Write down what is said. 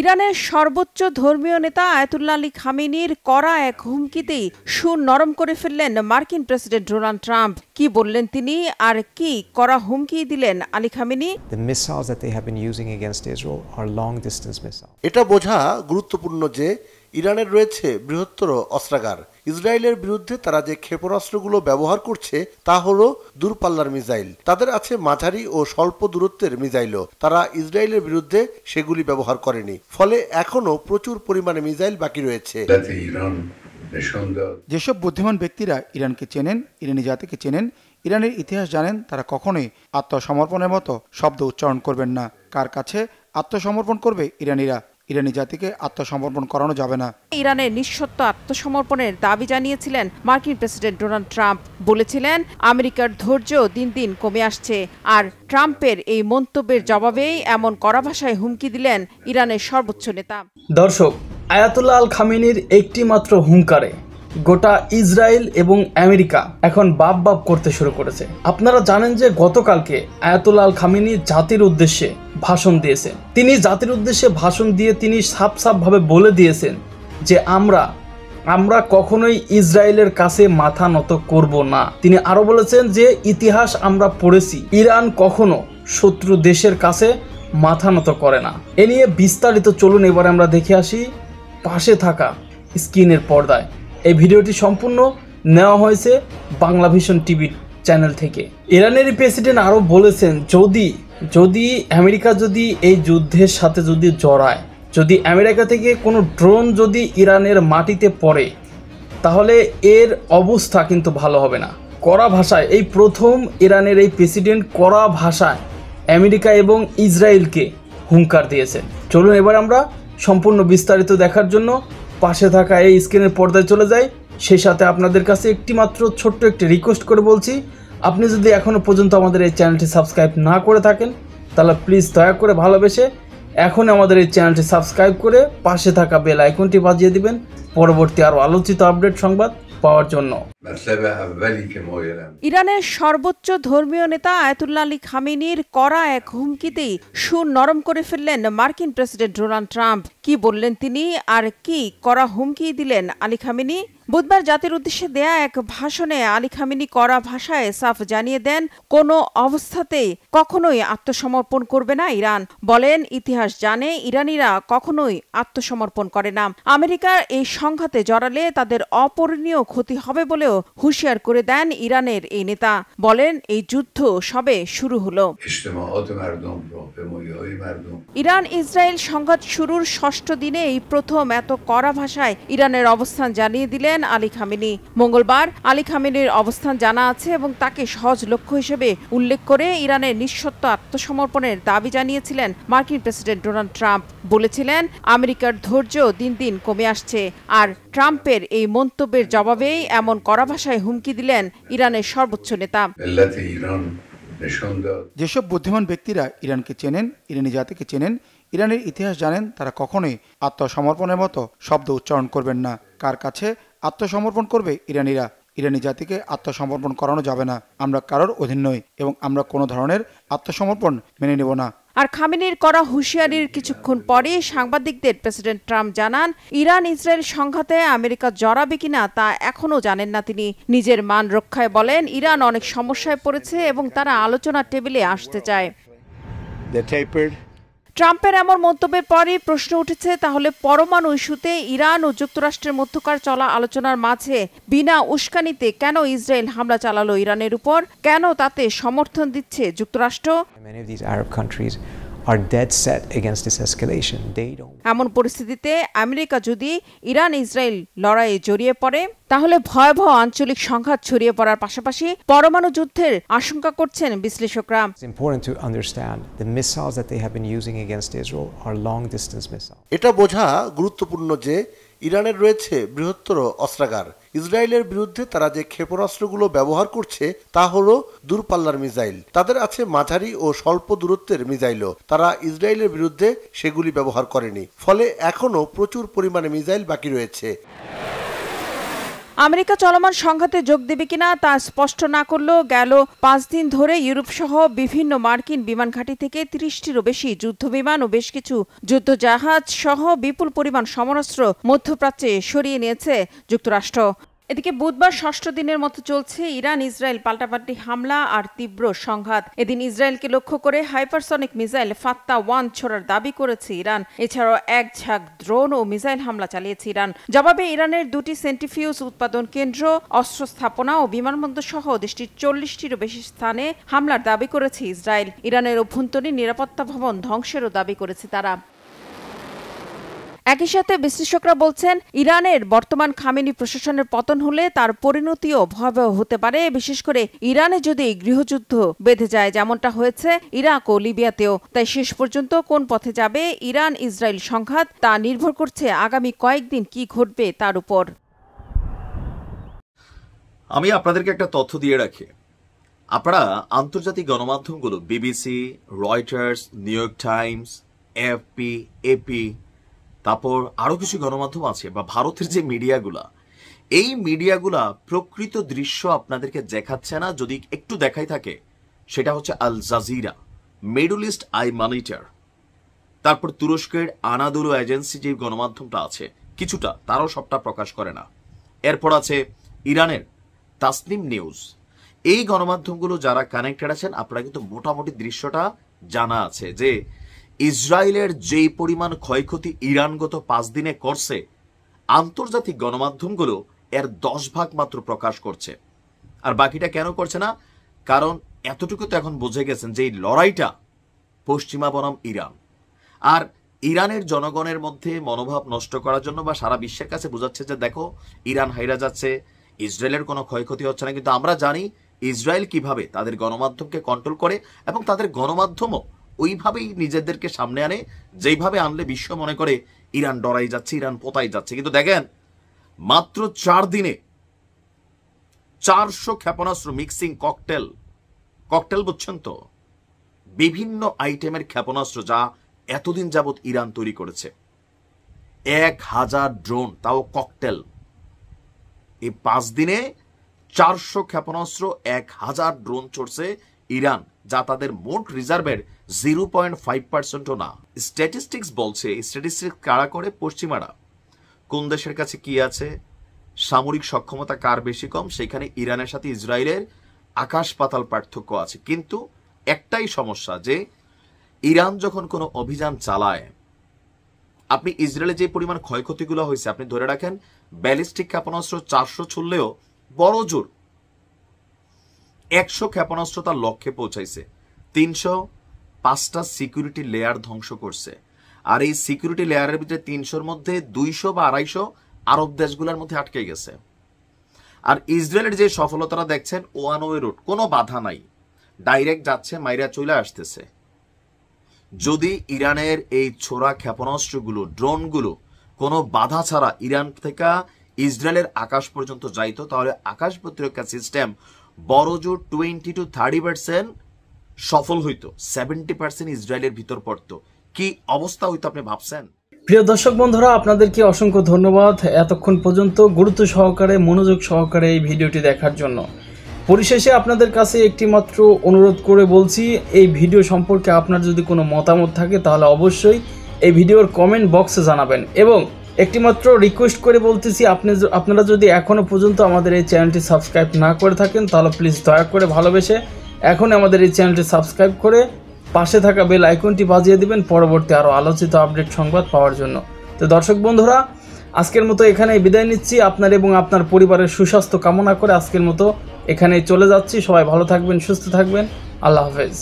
ইরানের সর্বোচ্চ ধর্মীয় নেতা আয়াতুল্লাহ আলী খামেনির কড়া এক হুমকিতেই সুর নরম করে ফেললেন মার্কিন প্রেসিডেন্ট ডোনাল্ড ট্রাম্প। কি বললেন তিনি আর কি কড়া হুমকি দিলেন আলী খামেনি? এটা বোঝা গুরুত্বপূর্ণ যে ইরানের রয়েছে বৃহত্তর অস্ত্রাগার। ইসরায়েলের বিরুদ্ধে তারা যে ক্ষেপণাস্ত্রগুলো ব্যবহার করছে তা হলো দূরপাল্লার মিসাইল। তাদের আছে মাঝারি ও স্বল্প দূরত্বের মিসাইলও। তারা ইসরায়েলের বিরুদ্ধে সেগুলি ব্যবহার করেনি, ফলে এখনো প্রচুর পরিমাণে মিসাইল বাকি রয়েছে। যেসব বুদ্ধিমান ব্যক্তিরা ইরানকে চেনেন, ইরানি জাতিকে চেনেন, ইরানের ইতিহাস জানেন, তারা কখনোই আত্মসমর্পণের মতো শব্দ উচ্চারণ করবেন না। কার কাছে আত্মসমর্পণ করবে ইরানিরা? ইরানি জাতিকে আত্মসমর্পণ করানো যাবে না। ইরানের নিঃশর্ত আত্মসমর্পণের দাবি জানিয়েছিলেন মার্কিন প্রেসিডেন্ট ডোনাল্ড ট্রাম্প। বলেছিলেন আমেরিকার ধৈর্য দিন দিন কমে আসছে। আর ট্রাম্পের এই মন্তব্যের জবাবেই এমন কড়া ভাষায় হুমকি দিলেন ইরানের সর্বোচ্চ নেতা। দর্শক, আয়াতুল্লাহ আল খামেনির একটি মাত্র হুঙ্কারে গোটা ইসরায়েল এবং আমেরিকা এখন বাপ বাপ করতে শুরু করেছে। আপনারা জানেন যে গতকালকে আয়াতুল্লাহ আল খামেনি জাতির উদ্দেশ্যে ভাষণ দিয়েছেন। তিনি জাতির উদ্দেশ্যে ভাষণ দিয়ে তিনি সাফ ভাবে বলে দিয়েছেন যে আমরা কখনোই ইসরায়েলের কাছে মাথা নত করব না। তিনি আরো বলেছেন যে ইতিহাস আমরা পড়েছি, ইরান কখনো শত্রু দেশের কাছে মাথা নত করে না। এ নিয়ে বিস্তারিত চলুন এবার আমরা দেখে আসি পাশে থাকা স্ক্রিনের পর্দায়। এই ভিডিওটি সম্পূর্ণ নেওয়া হয়েছে বাংলা ভিশন টিভির চ্যানেল থেকে। ইরানের প্রেসিডেন্ট আরও বলেছেন যদি আমেরিকা যদি এই যুদ্ধের সাথে যদি জড়ায়, যদি আমেরিকা থেকে কোনো ড্রোন যদি ইরানের মাটিতে পড়ে, তাহলে এর অবস্থা কিন্তু ভালো হবে না। কড়া ভাষায় এই প্রথম ইরানের এই প্রেসিডেন্ট কড়া ভাষায় আমেরিকা এবং ইসরায়েলকে হুঙ্কার দিয়েছেন। চলুন এবার আমরা সম্পূর্ণ বিস্তারিত দেখার জন্য পাশে থাকা এই স্ক্রিনের পর্দায় চলে যাই। সেই সাথে আপনাদের কাছে একটি মাত্র ছোট্ট একটি রিকোয়েস্ট করে বলছি, আপনি যদি এখনও পর্যন্ত আমাদের এই চ্যানেলটি সাবস্ক্রাইব না করে থাকেন, তাহলে প্লিজ দয়া করে ভালোবেসে এখন আমাদের এই চ্যানেলটি সাবস্ক্রাইব করে পাশে থাকা বেল আইকনটি বাজিয়ে দিবেন পরবর্তী আরও আলোচিত আপডেট সংবাদ পাওয়ার জন্য। ইরানের সর্বোচ্চ ধর্মীয় নেতা আয়াতুল্লাহ আলী খামেনির কড়া এক হুমকিতেই সুর নরম করে ফেললেন মার্কিন প্রেসিডেন্ট ডোনাল্ড ট্রাম্প। কি বললেন তিনি আর কি কড়া হুমকি দিলেন আলী খামেনি? বুধবার জাতির উদ্দেশ্যে দেয়া এক ভাষণে আলী খামেনি কড়া ভাষায় সাফ জানিয়ে দেন কোনো অবস্থাতেই কখনোই আত্মসমর্পণ করবে না ইরান। বলেন ইতিহাস জানে ইরানিরা কখনোই আত্মসমর্পণ করে না। আমেরিকার এই সংঘাতে জড়ালে তাদের অপূরণীয় ক্ষতি হবে বলেও হুঁশিয়ার করে দেন ইরানের এই নেতা। বলেন এই যুদ্ধ সবে শুরু হলো। ইরান ইসরায়েল সংঘাত শুরুর ষষ্ঠ দিনে এই প্রথম এত কড়া ভাষায় ইরানের অবস্থান জানিয়ে দিলেন আলী খামেনি। মঙ্গলবার আলী খামেনির অবস্থান জানা আছে এবং তাকে সহজ লক্ষ্য হিসেবে উল্লেখ করে ইরানের নিঃশর্ত আত্মসমর্পণের দাবি জানিয়েছিলেন মার্কিন প্রেসিডেন্ট ডোনাল্ড ট্রাম্প। বলেছিলেন আমেরিকার ধৈর্য দিন দিন কমে আসছে। আর ট্রাম্পের এই মন্তব্যের জবাবেই এমন কড়া ভাষায় হুমকি দিলেন ইরানের সর্বোচ্চ নেতা। যেসব বুদ্ধিমান ব্যক্তিরা ইরানকে চেনেন, ইরানি জাতিকে চেনেন, ইরানের ইতিহাস জানেন, তারা কখনোই আত্মসমর্পণের মতো শব্দ উচ্চারণ করবেন না। কার কাছে আত্মসমর্পণ করবে ইরানিরা? ইরানি জাতিকে আত্মসমর্পণ করানো যাবে না। আমরা কারোর অধীন নই এবং আমরা কোনো ধরনের আত্মসমর্পণ মেনে নেব না। আর খামেনির করা হুঁশিয়ারির কিছুক্ষণ পরে সাংবাদিকদের প্রেসিডেন্ট ট্রাম্প জানান ইরান ইসরায়েল সংঘাতে আমেরিকা জড়াবে কিনা তা এখনও জানেন না তিনি। নিজের মান রক্ষায় বলেন ইরান অনেক সমস্যায় পড়েছে এবং তারা আলোচনার টেবিলে আসতে চায়। ট্রাম্পের এমন মন্তব্যের পরই প্রশ্ন উঠেছে, তাহলে পরমাণু ইস্যুতে ইরান ও যুক্তরাষ্ট্রের মধ্যকার চলা আলোচনার মাঝে বিনা উস্কানিতে কেন ইসরায়েল হামলা চালালো ইরানের উপর? কেন তাতে সমর্থন দিচ্ছে যুক্তরাষ্ট্র? এমন পরিস্থিতিতে আমেরিকা যদি ইরান ইসরায়েল লড়াইয়ে জড়িয়ে পড়ে, তাহলে ভয়াবহ আঞ্চলিক সংঘাত ছড়িয়ে পড়ার পাশাপাশি পরমাণু যুদ্ধের আশঙ্কা করছেন বিশ্লেষকরা। এটা বোঝা গুরুত্বপূর্ণ যে ইরানের রয়েছে বৃহত্তর অস্ত্রাগার। ইসরায়েলের বিরুদ্ধে তারা যে ক্ষেপণাস্ত্রগুলো ব্যবহার করছে তা হলো দূরপাল্লার মিসাইল। তাদের আছে মাঝারি ও স্বল্প দূরত্বের মিসাইলও। তারা ইসরায়েলের বিরুদ্ধে সেগুলি ব্যবহার করেনি, ফলে এখনো প্রচুর পরিমাণে মিসাইল বাকি রয়েছে। আমেরিকা চলমান সংঘাতে যোগ দেবে কিনা তা স্পষ্ট না করলেও গেল ৫ দিন ধরে ইউরোপ সহ বিভিন্ন মার্কিন বিমান ঘাঁটি থেকে ৩০টিরও বেশি যুদ্ধবিমান ও বেশ কিছু যুদ্ধজাহাজ সহ বিপুল পরিমাণ সমরাস্ত্র মধ্যপ্রাচ্যে সরিয়ে নিয়েছে যুক্তরাষ্ট্র। এদিকে বুধবার ৬ষ্ঠ দিনের মতো চলছে ইরান ইসরায়েল পাল্টাপাল্টি হামলা আর তীব্র সংঘাত। এদিন ইসরায়েলকে লক্ষ্য করে হাইপারসনিক মিসাইল ফাত্তা-1 ছোড়ার দাবি করেছে ইরান। এছাড়াও এক ঝাঁক ড্রোন ও মিসাইল হামলা চালিয়েছে ইরান। জবাবে ইরানের ২টি সেন্ট্রিফিউজ উৎপাদন কেন্দ্র, অস্ত্র স্থাপনা ও বিমানবন্দর সহ দেশটির ৪০টিরও বেশি স্থানে হামলার দাবি করেছে ইসরায়েল। ইরানের অভ্যন্তরীণ নিরাপত্তা ভবন ধ্বংসেরও দাবি করেছে তারা। একই সাথে বিশ্লেষকরা বলছেন, ইরানের বর্তমান খামেনি প্রশাসনের পতন হলে তার পরিণতিও ভয়াবহ হতে পারে, বিশেষ করে ইরানে যদি গৃহযুদ্ধ বেঁধে যায়, যেমনটা হয়েছে ইরাক ও লিবিয়াতেও। তাই শেষ পর্যন্ত কোন পথে যাবে ইরান ইসরায়েল সংঘাত তা নির্ভর করছে আগামী কয়েকদিন কি ঘটবে তার উপর। আমি আপনাদেরকে একটা তথ্য দিয়ে রাখি। আপনারা আন্তর্জাতিক গণমাধ্যমগুলো BBC, Reuters, New York Times, AFP, AP, তারপর আরো কিছু গণমাধ্যম আছে বা ভারতের যে মিডিয়াগুলা, এই মিডিয়াগুলা প্রকৃত দৃশ্য আপনাদেরকে দেখাচ্ছে না। যদি একটু দেখাই থাকে সেটা হচ্ছে Al Jazeera, Middle East Eye Monitor, তারপর তুরস্কের আনাদোলু এজেন্সি যে গণমাধ্যমটা আছে কিছুটা, তারাও সবটা প্রকাশ করে না। এরপর আছে ইরানের তাসনিম নিউজ। এই গণমাধ্যমগুলো যারা কানেক্টেড আছেন আপনারা কিন্তু মোটামুটি দৃশ্যটা জানা আছে যে ইসরায়েলের যেই পরিমাণ ক্ষয়ক্ষতি ইরান গত ৫ দিনে করছে, আন্তর্জাতিক গণমাধ্যমগুলো এর ১০ ভাগ মাত্র প্রকাশ করছে। আর বাকিটা কেন করছে না? কারণ এতটুকু তো এখন বুঝে গেছেন যে এই লড়াইটা পশ্চিমা বনাম ইরান। আর ইরানের জনগণের মধ্যে মনোভাব নষ্ট করার জন্য বা সারা বিশ্বের কাছে বোঝাচ্ছে যে দেখো ইরান হাইরা যাচ্ছে, ইসরায়েলের কোনো ক্ষয়ক্ষতি হচ্ছে না। কিন্তু আমরা জানি ইসরায়েল কিভাবে তাদের গণমাধ্যমকে কন্ট্রোল করে এবং তাদের গণমাধ্যমও ওইভাবেই নিজেদেরকে সামনে আনে, যেইভাবে আনলে বিশ্ব মনে করে ইরান ডরাই যাচ্ছে, ইরান পোতাই যাচ্ছে। কিন্তু দেখেন মাত্র ৪ দিনে ৪০০ ক্ষেপণাস্ত্র মিক্সিং ককটেল বুঝছেন তো, বিভিন্ন আইটেমের ক্ষেপণাস্ত্র যা এতদিন যাবৎ ইরান তৈরি করেছে, ১,০০০ ড্রোন, তাও ককটেল। এই ৫ দিনে ৪০০ ক্ষেপণাস্ত্র, ১,০০০ ড্রোন ছড়ছে ইরান, যা তাদের মোট রিজার্ভের 0.5%ও না। স্ট্যাটিস্টিক্স বলছে, স্ট্যাটিস্টিক্স কারা করে? পশ্চিমারা। কোন দেশের কাছে কি আছে, সামরিক সক্ষমতা কার বেশি কম, সেখানে ইরানের সাথে ইসরায়েলের আকাশ পাতাল পার্থক্য আছে। কিন্তু একটাই সমস্যা যে ইরান যখন কোনো অভিযান চালায়, আপনি ইসরায়েলে যে পরিমাণ ক্ষয়ক্ষতিগুলো হয়েছে আপনি ধরে রাখেন ব্যালিস্টিক ক্ষেপণাস্ত্র ৪০০ ছুড়লেও বড় জোর ১০০ ক্ষেপণাস্ত্র তার লক্ষ্যে পৌঁছাইছে। ৩০৫টা সিকিউরিটি লেয়ার ধ্বংস করছে। আর এই সিকিউরিটি লেয়ারের ভিতরে ৩০০-র মধ্যে ২০০ বা ২৫০ আরব দেশগুলোর মধ্যে আটকে গেছে। আর ইসরায়েলের যে সফলতারা দেখছেন, ওয়ান ওয়ে রুট, কোনো বাধা নাই, ডাইরেক্ট যাচ্ছে, মাইরা চলে আসতেছে। যদি ইরানের এই ছোড়া ক্ষেপণাস্ত্রগুলো, ড্রোনগুলো কোনো বাধা ছাড়া ইরান থেকে ইসরায়েলের আকাশ পর্যন্ত যাইতো, তাহলে আকাশ প্রতিরক্ষা সিস্টেম বড় জোর 20-30% সফল হইতো, 70% ইসরায়েলের ভিতর পড়তো। কি অবস্থা হইতো আপনি ভাবছেন? প্রিয় দর্শক বন্ধুরা, আপনাদেরকে অসংখ্য ধন্যবাদ এতক্ষণ পর্যন্ত গুরুত্ব সহকারে, মনোযোগ সহকারে এই ভিডিওটি দেখার জন্য। পরিশেষে আপনাদের কাছে একটি মাত্র অনুরোধ করে বলছি, এই ভিডিও সম্পর্কে আপনার যদি কোনো মতামত থাকে তাহলে অবশ্যই এই ভিডিওর কমেন্ট বক্সে জানাবেন। এবং একটি মাত্র রিকোয়েস্ট করে বলতেছি, আপনারা যদি এখনও পর্যন্ত আমাদের এই চ্যানেলটি সাবস্ক্রাইব না করে থাকেন তাহলে প্লিজ দয়া করে ভালোবেসে এখন আমাদের এই চ্যানেলটি সাবস্ক্রাইব করে পাশে থাকা বেল আইকনটি বাজিয়ে দিবেন পরবর্তী আরও আলোচিত আপডেট সংবাদ পাওয়ার জন্য। তো দর্শক বন্ধুরা, আজকের মতো এখানেই বিদায় নিচ্ছি। আপনার এবং আপনার পরিবারের সুস্বাস্থ্য কামনা করে আজকের মতো এখানেই চলে যাচ্ছি। সবাই ভালো থাকবেন, সুস্থ থাকবেন। আল্লাহ হাফেজ।